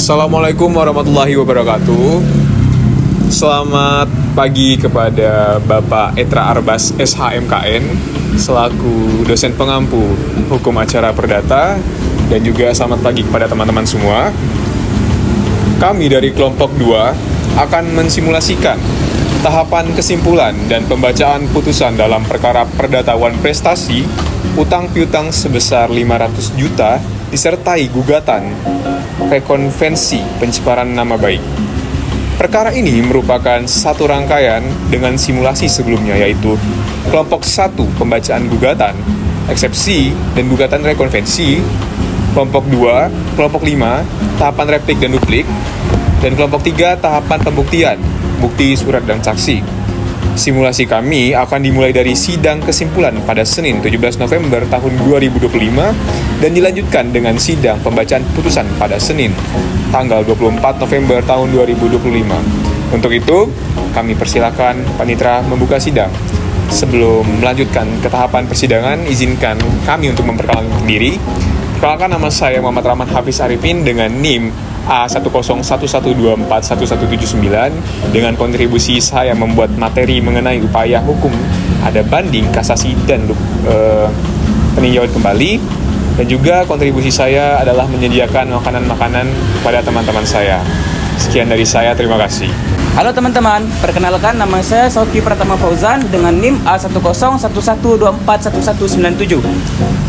Assalamualaikum warahmatullahi wabarakatuh. Selamat pagi kepada Bapak Etra Arbas SHMKN selaku dosen pengampu Hukum Acara Perdata, dan juga selamat pagi kepada teman-teman semua. Kami dari kelompok 2 akan mensimulasikan tahapan kesimpulan dan pembacaan putusan dalam perkara perdatawan prestasi utang piutang sebesar 500 juta disertai gugatan rekonvensi pencemaran nama baik. Perkara ini merupakan satu rangkaian dengan simulasi sebelumnya, yaitu kelompok 1 pembacaan gugatan, eksepsi, dan gugatan rekonvensi, kelompok 2, kelompok 5 tahapan replik dan duplik, dan kelompok 3 tahapan pembuktian, bukti, surat, dan saksi. Simulasi kami akan dimulai dari sidang kesimpulan pada Senin 17 November tahun 2025 dan dilanjutkan dengan sidang pembacaan putusan pada Senin tanggal 24 November tahun 2025. Untuk itu, kami persilakan Panitera membuka sidang. Sebelum melanjutkan ke tahapan persidangan, izinkan kami untuk memperkenalkan diri. Perkenalkan, nama saya Muhammad Rahman Hafiz Arifin dengan NIM A1011241179 dengan kontribusi saya membuat materi mengenai upaya hukum ada banding, kasasi, dan peninjauan kembali, dan juga kontribusi saya adalah menyediakan makanan-makanan kepada teman-teman saya. Sekian dari saya, terima kasih. Halo teman-teman, perkenalkan nama saya Sofi Pratama Fauzan dengan NIM A1011241197.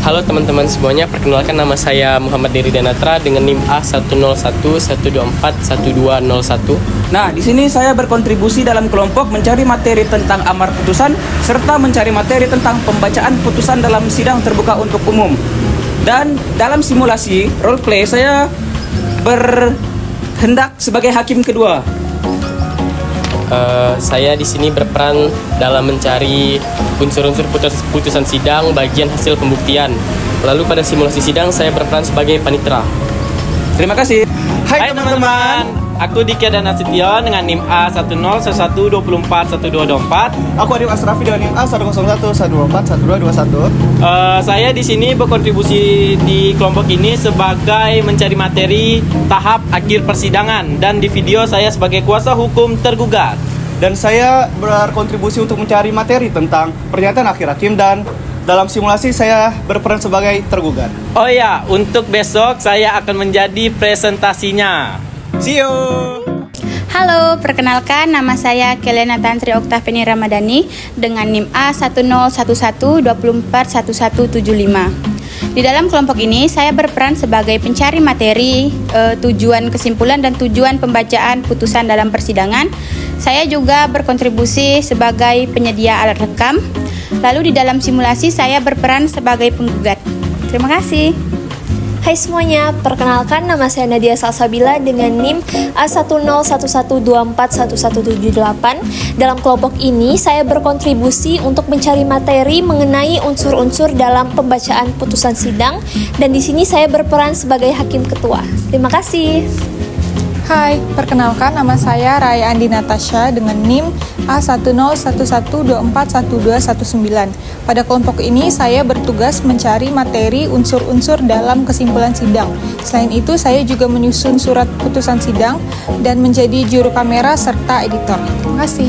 Halo teman-teman semuanya, perkenalkan nama saya Muhammad Diri Danatra dengan NIM A1011241201. Nah, di sini saya berkontribusi dalam kelompok mencari materi tentang amar putusan serta mencari materi tentang pembacaan putusan dalam sidang terbuka untuk umum. Dan dalam simulasi role play saya berhendak sebagai hakim kedua. Saya di sini berperan dalam mencari unsur-unsur putusan sidang bagian hasil pembuktian. Lalu pada simulasi sidang saya berperan sebagai panitera. Terima kasih. Hai teman-teman, aku Diki Danasution dengan NIM A1011241224. Aku Arif Asrafi dengan NIM A1011241221. Saya di sini berkontribusi di kelompok ini sebagai mencari materi tahap akhir persidangan, dan di video saya sebagai kuasa hukum tergugat. Dan saya berkontribusi untuk mencari materi tentang pernyataan akhir hakim, dan dalam simulasi saya berperan sebagai tergugat. Oh ya, untuk besok saya akan menjadi presentasinya. See you. Halo, perkenalkan nama saya Kelena Tantri Oktaveni Ramadhani dengan NIM A1011241175. Di dalam kelompok ini saya berperan sebagai pencari materi, tujuan kesimpulan dan tujuan pembacaan putusan dalam persidangan. Saya juga berkontribusi sebagai penyedia alat rekam. Lalu di dalam simulasi saya berperan sebagai penggugat. Terima kasih. Hai semuanya, perkenalkan nama saya Nadia Salsabila dengan NIM A1011241178. Dalam kelompok ini saya berkontribusi untuk mencari materi mengenai unsur-unsur dalam pembacaan putusan sidang, dan di sini saya berperan sebagai hakim ketua. Terima kasih. Hai, perkenalkan nama saya Raya Andi Natasha dengan NIM A1011241219. Pada kelompok ini saya bertugas mencari materi unsur-unsur dalam kesimpulan sidang. Selain itu saya juga menyusun surat putusan sidang dan menjadi juru kamera serta editor. Terima kasih.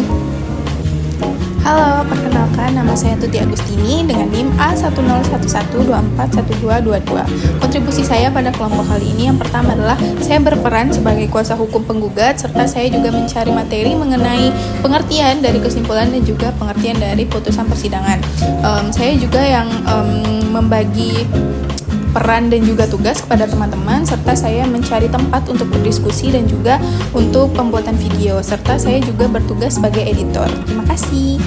Halo, perkenalkan nama saya Tuti Agustini dengan NIM A1011241222. Kontribusi saya pada kelompok kali ini yang pertama adalah saya berperan sebagai kuasa hukum penggugat, serta saya juga mencari materi mengenai pengertian dari kesimpulan dan juga pengertian dari putusan persidangan. Saya juga yang membagi peran dan juga tugas kepada teman-teman, serta saya mencari tempat untuk berdiskusi dan juga untuk pembuatan video, serta saya juga bertugas sebagai editor. Terima kasih.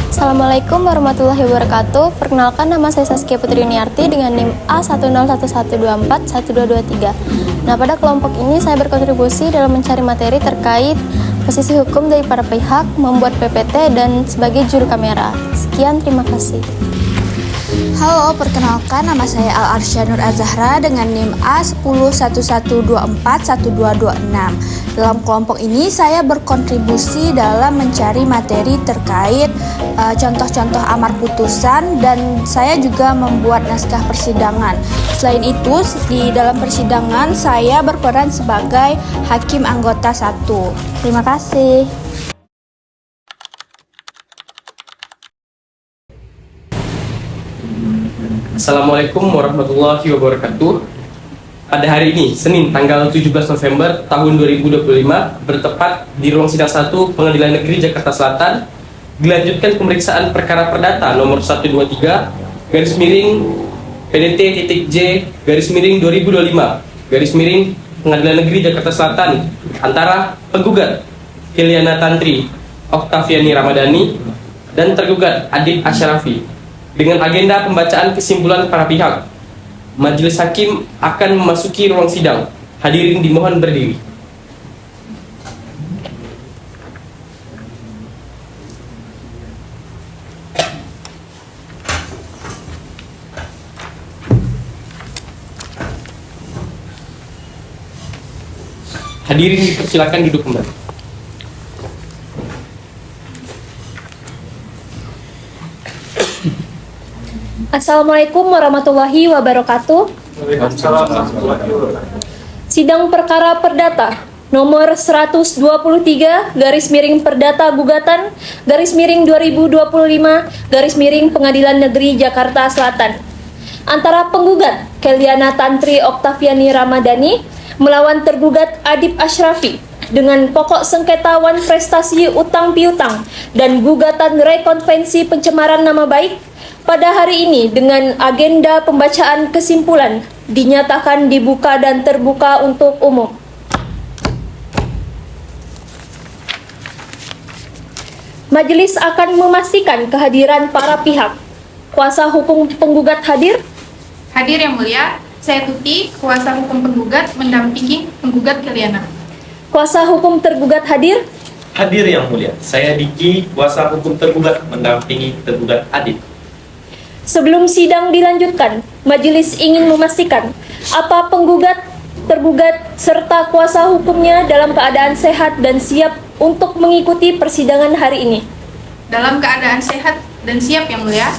Assalamualaikum warahmatullahi wabarakatuh. Perkenalkan nama saya Saskia Putri Niarti dengan NIM A1011241223. Nah, pada kelompok ini saya berkontribusi dalam mencari materi terkait posisi hukum dari para pihak, membuat PPT, dan sebagai juru kamera. Sekian, terima kasih. Halo, perkenalkan nama saya Al Arsya Nur Azahra dengan NIM A1011241226. Dalam kelompok ini saya berkontribusi dalam mencari materi terkait contoh-contoh amar putusan dan saya juga membuat naskah persidangan. Selain itu, di dalam persidangan saya berperan sebagai hakim anggota 1. Terima kasih. Assalamualaikum warahmatullahi wabarakatuh. Pada hari ini, Senin tanggal 17 November tahun 2025, bertepat di ruang sidang 1 Pengadilan Negeri Jakarta Selatan, dilanjutkan pemeriksaan perkara perdata nomor 123 garis miring PDT.J garis miring 2025 garis miring Pengadilan Negeri Jakarta Selatan antara penggugat Keliana Tantri Oktaviani Ramadhani dan tergugat Adib Asyrafi. Dengan agenda pembacaan kesimpulan para pihak, majelis hakim akan memasuki ruang sidang. Hadirin dimohon berdiri. Hadirin dipersilakan duduk kembali. Assalamualaikum warahmatullahi wabarakatuh. Sidang perkara perdata nomor 123 garis miring perdata gugatan garis miring 2025 garis miring Pengadilan Negeri Jakarta Selatan antara penggugat Keliana Tantri Oktaviani Ramadhani melawan tergugat Adib Asyrafi dengan pokok sengketa wan prestasi utang piutang dan gugatan rekonvensi pencemaran nama baik. Pada hari ini dengan agenda pembacaan kesimpulan dinyatakan dibuka dan terbuka untuk umum. Majelis akan memastikan kehadiran para pihak. Kuasa hukum penggugat hadir? Hadir yang mulia, saya Tuti, kuasa hukum penggugat mendampingi penggugat Keliana. Kuasa hukum tergugat hadir? Hadir yang mulia, saya Diki, kuasa hukum tergugat mendampingi tergugat Adib. Sebelum sidang dilanjutkan, majelis ingin memastikan apa penggugat, tergugat, serta kuasa hukumnya dalam keadaan sehat dan siap untuk mengikuti persidangan hari ini. Dalam keadaan sehat dan siap yang mulia.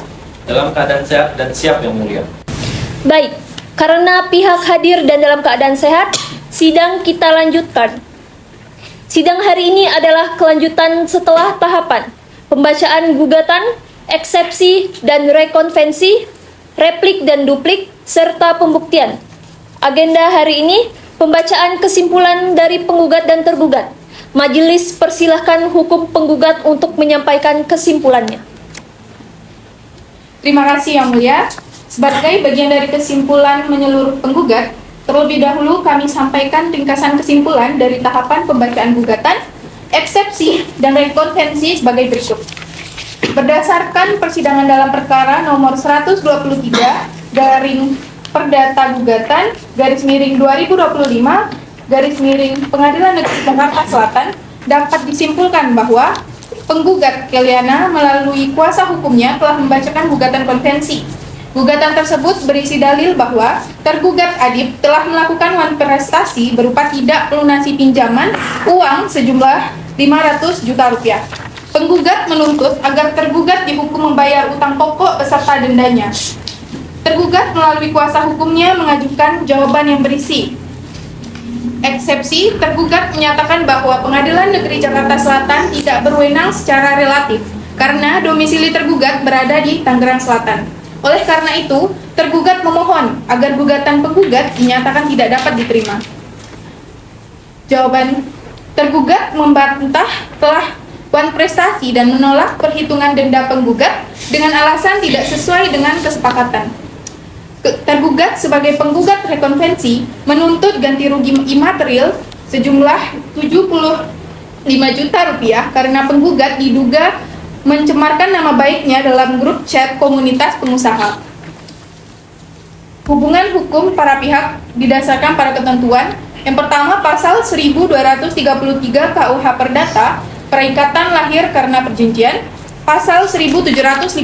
Dalam keadaan sehat dan siap yang mulia. Baik, karena pihak hadir dan dalam keadaan sehat, sidang kita lanjutkan. Sidang hari ini adalah kelanjutan setelah tahapan pembacaan gugatan, eksepsi dan rekonvensi, replik dan duplik, serta pembuktian. Agenda hari ini, pembacaan kesimpulan dari penggugat dan tergugat. Majelis persilahkan hukum penggugat untuk menyampaikan kesimpulannya. Terima kasih yang mulia. Sebagai bagian dari kesimpulan menyeluruh penggugat, terlebih dahulu kami sampaikan ringkasan kesimpulan dari tahapan pembacaan gugatan, eksepsi, dan rekonvensi sebagai berikut. Berdasarkan persidangan dalam perkara nomor 123 garing perdata gugatan garis miring 2025 garis miring Pengadilan Negeri Jakarta Selatan dapat disimpulkan bahwa penggugat Keliana melalui kuasa hukumnya telah membacakan gugatan konvensi. Gugatan tersebut berisi dalil bahwa tergugat Adib telah melakukan wan prestasi berupa tidak melunasi pinjaman uang sejumlah 500 juta rupiah. Penggugat menuntut agar tergugat dihukum membayar utang pokok beserta dendanya. Tergugat melalui kuasa hukumnya mengajukan jawaban yang berisi eksepsi. Tergugat menyatakan bahwa Pengadilan Negeri Jakarta Selatan tidak berwenang secara relatif karena domisili tergugat berada di Tangerang Selatan. Oleh karena itu, tergugat memohon agar gugatan penggugat dinyatakan tidak dapat diterima. Jawaban tergugat membantah telah wan prestasi dan menolak perhitungan denda penggugat dengan alasan tidak sesuai dengan kesepakatan. Tergugat sebagai penggugat rekonvensi menuntut ganti rugi imaterial sejumlah 75 juta rupiah karena penggugat diduga mencemarkan nama baiknya dalam grup chat komunitas pengusaha. Hubungan hukum para pihak didasarkan pada ketentuan yang pertama pasal 1233 KUH Perdata, perikatan lahir karena perjanjian. Pasal 1754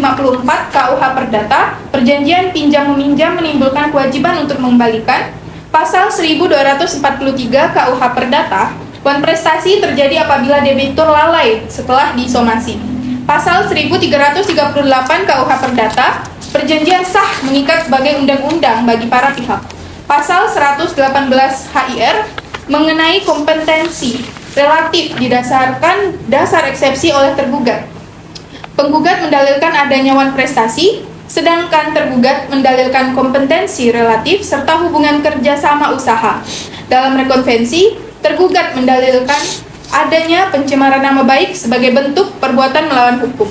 KUH Perdata, perjanjian pinjam-meminjam menimbulkan kewajiban untuk mengembalikan. Pasal 1243 KUH Perdata, wan prestasi terjadi apabila debitur lalai setelah disomasi. Pasal 1338 KUH Perdata, perjanjian sah mengikat sebagai undang-undang bagi para pihak. Pasal 118 HIR mengenai kompetensi relatif didasarkan dasar eksepsi oleh tergugat. Penggugat mendalilkan adanya wan prestasi, sedangkan tergugat mendalilkan kompetensi relatif serta hubungan kerja sama usaha. Dalam rekonvensi, tergugat mendalilkan adanya pencemaran nama baik sebagai bentuk perbuatan melawan hukum.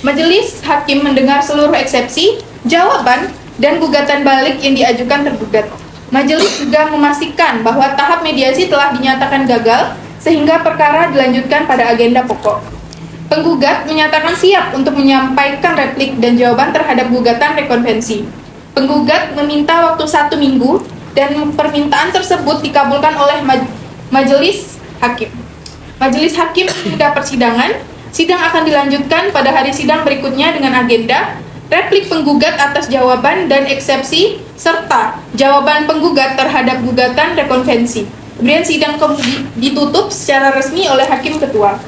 Majelis hakim mendengar seluruh eksepsi, jawaban, dan gugatan balik yang diajukan tergugat. Majelis juga memastikan bahwa tahap mediasi telah dinyatakan gagal, sehingga perkara dilanjutkan pada agenda pokok. Penggugat menyatakan siap untuk menyampaikan replik dan jawaban terhadap gugatan rekonvensi. Penggugat meminta waktu 1 minggu dan permintaan tersebut dikabulkan oleh majelis hakim. Majelis hakim menunda persidangan. Sidang akan dilanjutkan pada hari sidang berikutnya dengan agenda replik penggugat atas jawaban dan eksepsi serta jawaban penggugat terhadap gugatan rekonvensi. Kemudian sidang ditutup secara resmi oleh hakim ketua.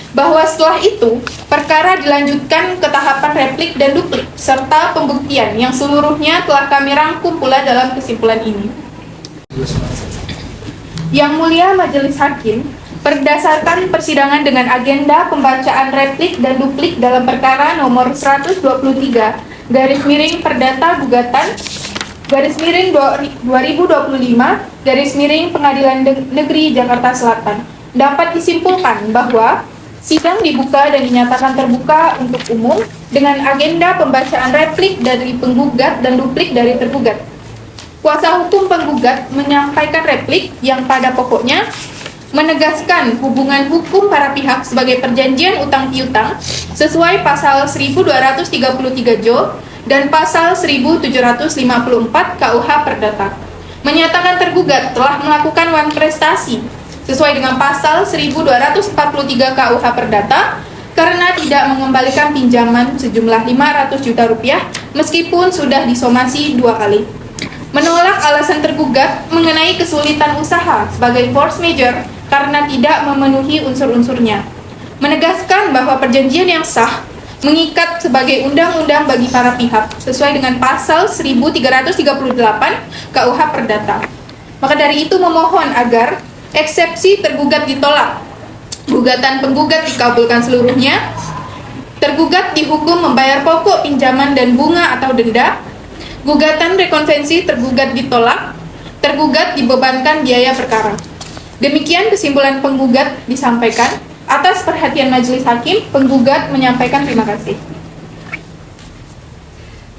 Bahwa setelah itu, perkara dilanjutkan ke tahapan replik dan duplik, serta pembuktian yang seluruhnya telah kami rangkum pula dalam kesimpulan ini. Yang Mulia Majelis Hakim, berdasarkan persidangan dengan agenda pembacaan replik dan duplik dalam perkara nomor 123, garis miring perdata gugatan, garis miring 2025, garis miring Pengadilan Negeri Jakarta Selatan, dapat disimpulkan bahwa sidang dibuka dan dinyatakan terbuka untuk umum dengan agenda pembacaan replik dari penggugat dan duplik dari tergugat. Kuasa hukum penggugat menyampaikan replik yang pada pokoknya menegaskan hubungan hukum para pihak sebagai perjanjian utang piutang sesuai pasal 1233 Jo dan pasal 1754 KUH Perdata. Menyatakan tergugat telah melakukan wan prestasi sesuai dengan pasal 1243 KUH Perdata karena tidak mengembalikan pinjaman sejumlah 500 juta rupiah meskipun sudah disomasi 2 kali. Menolak alasan tergugat mengenai kesulitan usaha sebagai force majeure karena tidak memenuhi unsur-unsurnya. Menegaskan bahwa perjanjian yang sah mengikat sebagai undang-undang bagi para pihak sesuai dengan pasal 1338 KUH Perdata. Maka dari itu memohon agar eksepsi tergugat ditolak, gugatan penggugat dikabulkan seluruhnya, tergugat dihukum membayar pokok pinjaman dan bunga atau denda, gugatan rekonvensi tergugat ditolak, tergugat dibebankan biaya perkara. Demikian kesimpulan penggugat disampaikan. Atas perhatian majelis hakim, penggugat menyampaikan terima kasih.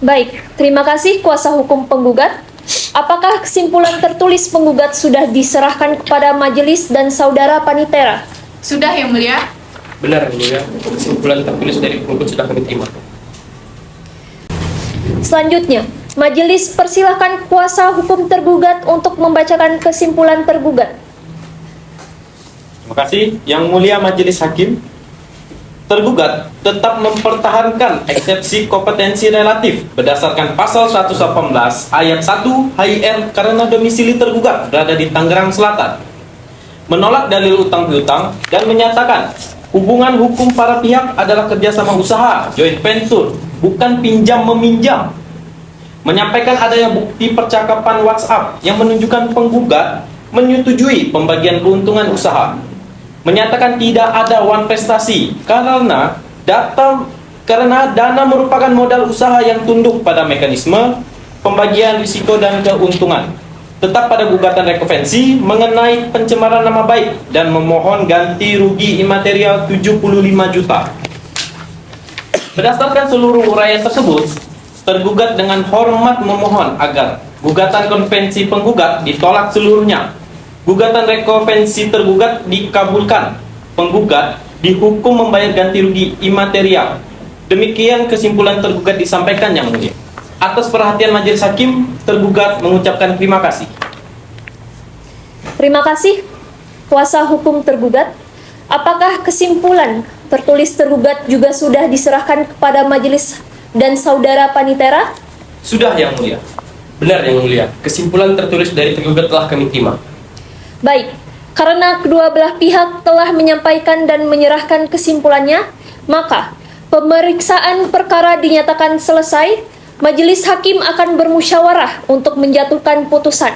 Baik, terima kasih kuasa hukum penggugat. Apakah kesimpulan tertulis penggugat sudah diserahkan kepada majelis dan saudara panitera? Sudah, Yang Mulia. Benar, Yang Mulia. Kesimpulan tertulis dari penggugat sudah kami terima. Selanjutnya, majelis persilahkan kuasa hukum tergugat untuk membacakan kesimpulan tergugat. Terima kasih, Yang Mulia Majelis Hakim. Tergugat tetap mempertahankan eksepsi kompetensi relatif berdasarkan pasal 118 ayat 1 HIR karena domisili tergugat berada di Tangerang Selatan. Menolak dalil utang piutang dan menyatakan hubungan hukum para pihak adalah kerjasama usaha, joint venture, bukan pinjam meminjam. Menyampaikan adanya bukti percakapan WhatsApp yang menunjukkan penggugat menyetujui pembagian keuntungan usaha. Menyatakan tidak ada wan prestasi karena dana merupakan modal usaha yang tunduk pada mekanisme pembagian risiko dan keuntungan. Tetap pada gugatan rekonvensi mengenai pencemaran nama baik dan memohon ganti rugi imaterial 75 juta. Berdasarkan seluruh uraian tersebut, tergugat dengan hormat memohon agar gugatan konvensi penggugat ditolak seluruhnya. Gugatan rekonvensi tergugat dikabulkan. Penggugat dihukum membayar ganti rugi imaterial. Demikian kesimpulan tergugat disampaikan, Yang Mulia. Atas perhatian majelis hakim, tergugat mengucapkan terima kasih. Terima kasih kuasa hukum tergugat. Apakah kesimpulan tertulis tergugat juga sudah diserahkan kepada majelis dan saudara panitera? Sudah Yang Mulia. Benar Yang Mulia, kesimpulan tertulis dari tergugat telah kami terima. Baik, karena kedua belah pihak telah menyampaikan dan menyerahkan kesimpulannya, maka pemeriksaan perkara dinyatakan selesai. Majelis hakim akan bermusyawarah untuk menjatuhkan putusan.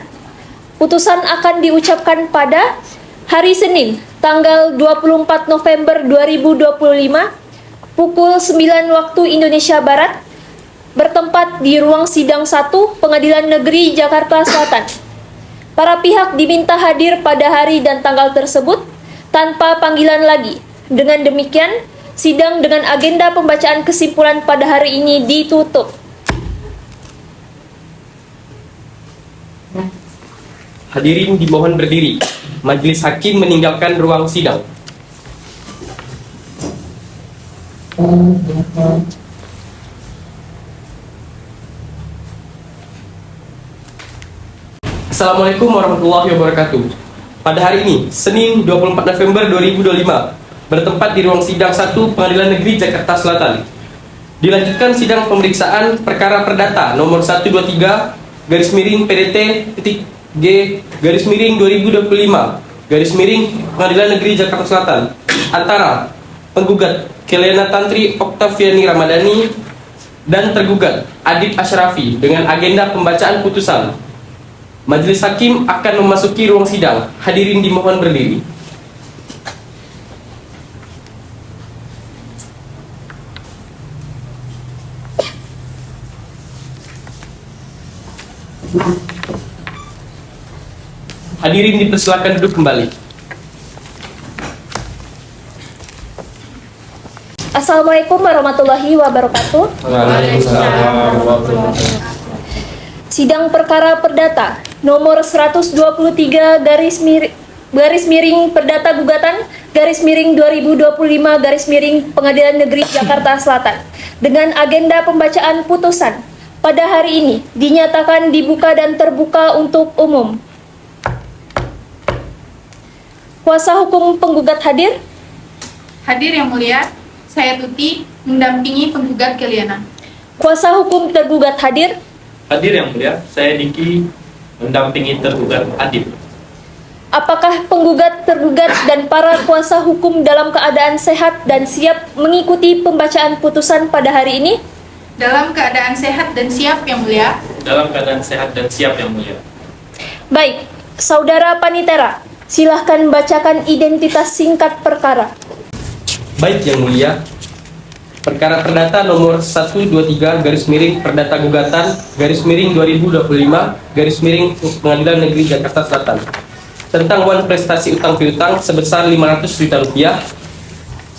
Putusan akan diucapkan pada hari Senin, tanggal 24 November 2025, pukul 9 waktu Indonesia Barat, bertempat di ruang sidang 1 Pengadilan Negeri Jakarta Selatan. Para pihak diminta hadir pada hari dan tanggal tersebut tanpa panggilan lagi. Dengan demikian, sidang dengan agenda pembacaan kesimpulan pada hari ini ditutup. Hadirin dimohon berdiri. Majelis hakim meninggalkan ruang sidang. Assalamualaikum warahmatullahi wabarakatuh. Pada hari ini, Senin 24 November 2025, bertempat di ruang sidang 1 Pengadilan Negeri Jakarta Selatan, dilanjutkan sidang pemeriksaan perkara perdata nomor 123 garis miring PDT titik G garis miring 2025 garis miring Pengadilan Negeri Jakarta Selatan antara penggugat Keliana Tantri Oktaviani Ramadhani dan tergugat Adib Ashrafi dengan agenda pembacaan putusan. Majelis hakim akan memasuki ruang sidang. Hadirin dimohon berdiri. Hadirin dipersilakan duduk kembali. Assalamualaikum warahmatullahi wabarakatuh. Sidang perkara perdata nomor 123 garis miring perdata gugatan garis miring 2025 garis miring Pengadilan Negeri Jakarta Selatan dengan agenda pembacaan putusan pada hari ini dinyatakan dibuka dan terbuka untuk umum. Kuasa hukum penggugat hadir? Hadir Yang Mulia, saya Tuti mendampingi penggugat Keliana. Kuasa hukum tergugat hadir? Hadir Yang Mulia, saya Diki mendampingi tergugat Adib. Apakah penggugat, tergugat, dan para kuasa hukum dalam keadaan sehat dan siap mengikuti pembacaan putusan pada hari ini? Dalam keadaan sehat dan siap Yang Mulia. Dalam keadaan sehat dan siap Yang Mulia. Baik, saudara panitera, silahkan bacakan identitas singkat perkara. Baik Yang Mulia, perkara perdata nomor 123 garis miring perdata gugatan garis miring 2025 garis miring Pengadilan Negeri Jakarta Selatan tentang uang prestasi utang piutang sebesar 500 juta rupiah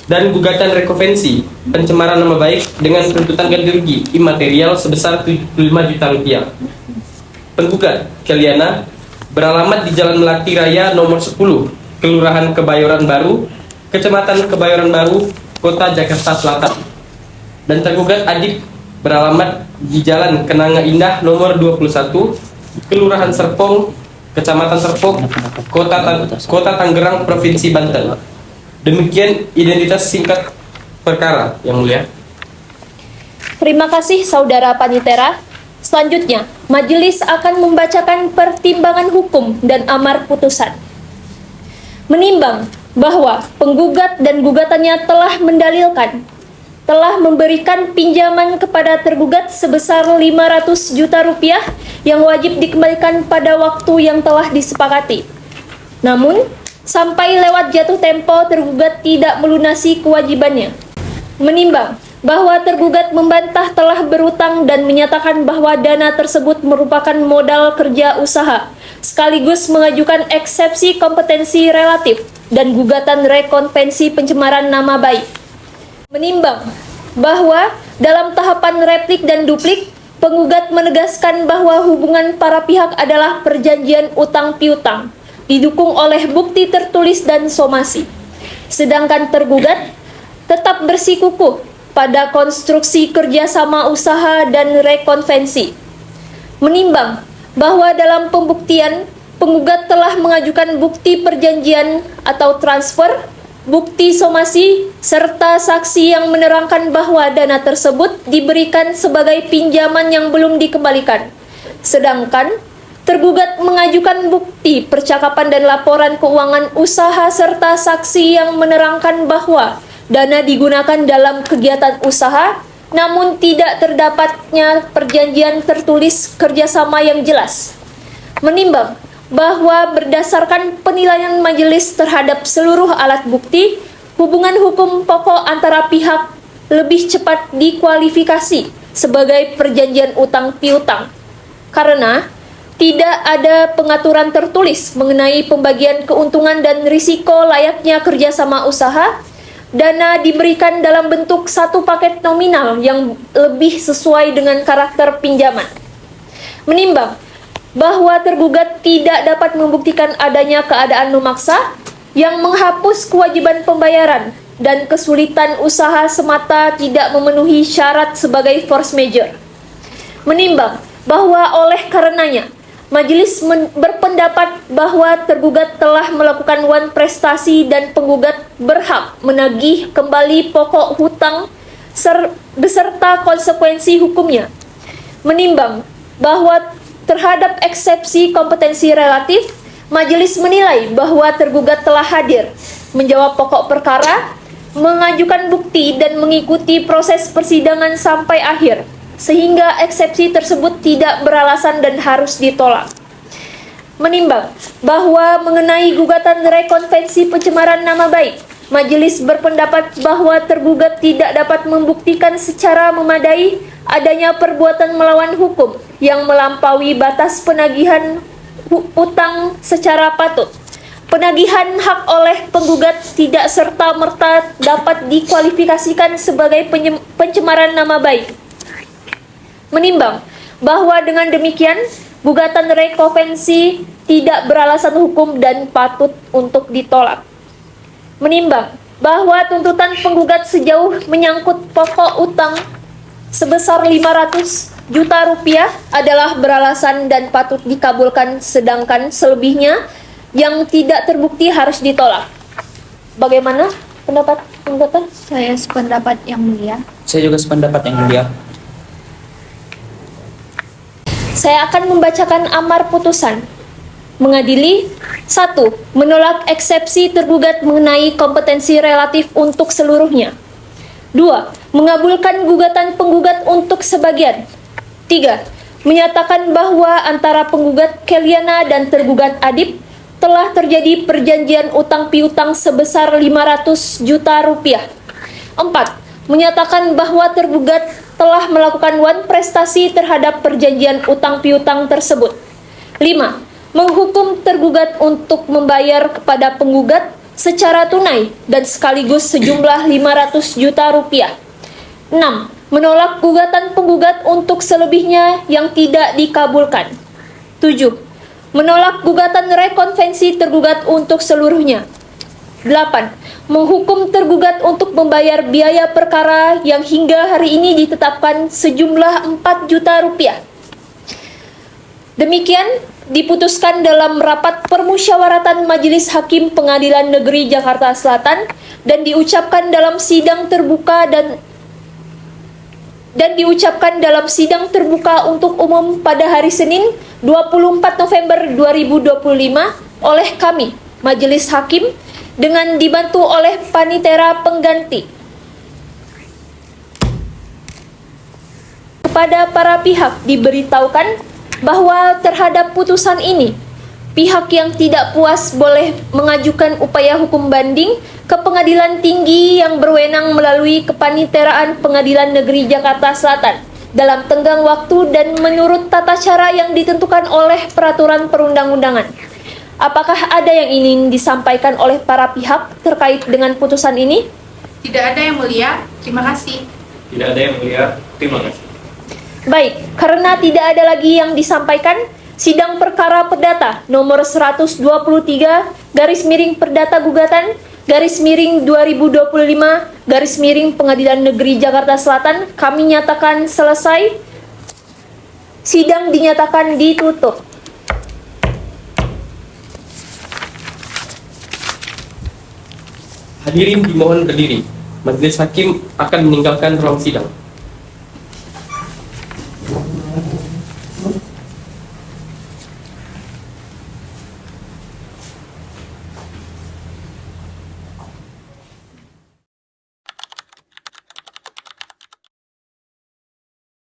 dan gugatan rekonvensi pencemaran nama baik dengan tuntutan ganti rugi imaterial sebesar 75 juta rupiah. Penggugat Keliana beralamat di Jalan Melati Raya nomor 10, Kelurahan Kebayoran Baru, Kecamatan Kebayoran Baru, Kota Jakarta Selatan. Dan tergugat Adib beralamat di Jalan Kenanga Indah nomor 21, Kelurahan Serpong, Kecamatan Serpong, Kota Tangerang, Provinsi Banten. Demikian identitas singkat perkara, Yang Mulia. Terima kasih saudara panitera. Selanjutnya, majelis akan membacakan pertimbangan hukum dan amar putusan. Menimbang bahwa penggugat dan gugatannya telah mendalilkan telah memberikan pinjaman kepada tergugat sebesar 500 juta rupiah yang wajib dikembalikan pada waktu yang telah disepakati. Namun, sampai lewat jatuh tempo tergugat tidak melunasi kewajibannya. Menimbang bahwa tergugat membantah telah berutang dan menyatakan bahwa dana tersebut merupakan modal kerja usaha, sekaligus mengajukan eksepsi kompetensi relatif dan gugatan rekonvensi pencemaran nama baik. Menimbang bahwa dalam tahapan replik dan duplik, penggugat menegaskan bahwa hubungan para pihak adalah perjanjian utang piutang, didukung oleh bukti tertulis dan somasi. Sedangkan tergugat tetap bersikukuh pada konstruksi kerjasama usaha dan rekonvensi. Menimbang bahwa dalam pembuktian, penggugat telah mengajukan bukti perjanjian atau transfer bukti somasi, serta saksi yang menerangkan bahwa dana tersebut diberikan sebagai pinjaman yang belum dikembalikan. Sedangkan tergugat mengajukan bukti percakapan dan laporan keuangan usaha serta saksi yang menerangkan bahwa dana digunakan dalam kegiatan usaha, namun tidak terdapatnya perjanjian tertulis kerjasama yang jelas. Menimbang bahwa berdasarkan penilaian majelis terhadap seluruh alat bukti, hubungan hukum pokok antara pihak lebih cepat dikualifikasi sebagai perjanjian utang piutang. Karena tidak ada pengaturan tertulis mengenai pembagian keuntungan dan risiko layaknya kerjasama usaha, dana diberikan dalam bentuk satu paket nominal yang lebih sesuai dengan karakter pinjaman. Menimbang bahwa tergugat tidak dapat membuktikan adanya keadaan memaksa yang menghapus kewajiban pembayaran dan kesulitan usaha semata tidak memenuhi syarat sebagai force majeure. Menimbang bahwa oleh karenanya majelis berpendapat bahwa tergugat telah melakukan wan prestasi dan penggugat berhak menagih kembali pokok hutang beserta konsekuensi hukumnya. Menimbang bahwa terhadap eksepsi kompetensi relatif, majelis menilai bahwa tergugat telah hadir, menjawab pokok perkara, mengajukan bukti dan mengikuti proses persidangan sampai akhir, sehingga eksepsi tersebut tidak beralasan dan harus ditolak. Menimbang bahwa mengenai gugatan rekonvensi pencemaran nama baik, majelis berpendapat bahwa tergugat tidak dapat membuktikan secara memadai adanya perbuatan melawan hukum yang melampaui batas penagihan utang secara patut. Penagihan hak oleh penggugat tidak serta-merta dapat dikualifikasikan sebagai pencemaran nama baik. Menimbang bahwa dengan demikian gugatan rekonvensi tidak beralasan hukum dan patut untuk ditolak. Menimbang bahwa tuntutan penggugat sejauh menyangkut pokok utang sebesar 500 juta rupiah adalah beralasan dan patut dikabulkan, sedangkan selebihnya yang tidak terbukti harus ditolak. Bagaimana pendapat pengguna? Saya sependapat yang mulia. Saya juga sependapat yang mulia. Saya akan membacakan amar putusan. Mengadili 1. Menolak eksepsi tergugat mengenai kompetensi relatif untuk seluruhnya. 2. Mengabulkan gugatan penggugat untuk sebagian. 3. Menyatakan bahwa antara penggugat Keliana dan tergugat Adib telah terjadi perjanjian utang piutang sebesar 500 juta rupiah. 4. Menyatakan bahwa tergugat telah melakukan wan prestasi terhadap perjanjian utang piutang tersebut. 5. Menghukum tergugat untuk membayar kepada penggugat secara tunai dan sekaligus sejumlah 500 juta rupiah. 6. Menolak gugatan penggugat untuk selebihnya yang tidak dikabulkan. 7. Menolak gugatan rekonvensi tergugat untuk seluruhnya. 8. Menghukum tergugat untuk membayar biaya perkara yang hingga hari ini ditetapkan sejumlah 4 juta rupiah. Demikian diputuskan dalam rapat permusyawaratan Majelis Hakim Pengadilan Negeri Jakarta Selatan dan diucapkan dalam sidang terbuka diucapkan dalam sidang terbuka untuk umum pada hari Senin 24 November 2025 oleh kami, Majelis Hakim, dengan dibantu oleh panitera pengganti. Kepada para pihak diberitahukan bahwa terhadap putusan ini, pihak yang tidak puas boleh mengajukan upaya hukum banding ke Pengadilan Tinggi yang berwenang melalui Kepaniteraan Pengadilan Negeri Jakarta Selatan dalam tenggang waktu dan menurut tata cara yang ditentukan oleh peraturan perundang-undangan. Apakah ada yang ingin disampaikan oleh para pihak terkait dengan putusan ini? Tidak ada yang mulia, terima kasih. Tidak ada yang mulia, terima kasih. Baik, karena tidak ada lagi yang disampaikan, sidang perkara perdata nomor 123 garis miring perdata gugatan garis miring 2025 garis miring Pengadilan Negeri Jakarta Selatan kami nyatakan selesai. Sidang dinyatakan ditutup. Hadirin dimohon berdiri. Majelis hakim akan meninggalkan ruang sidang.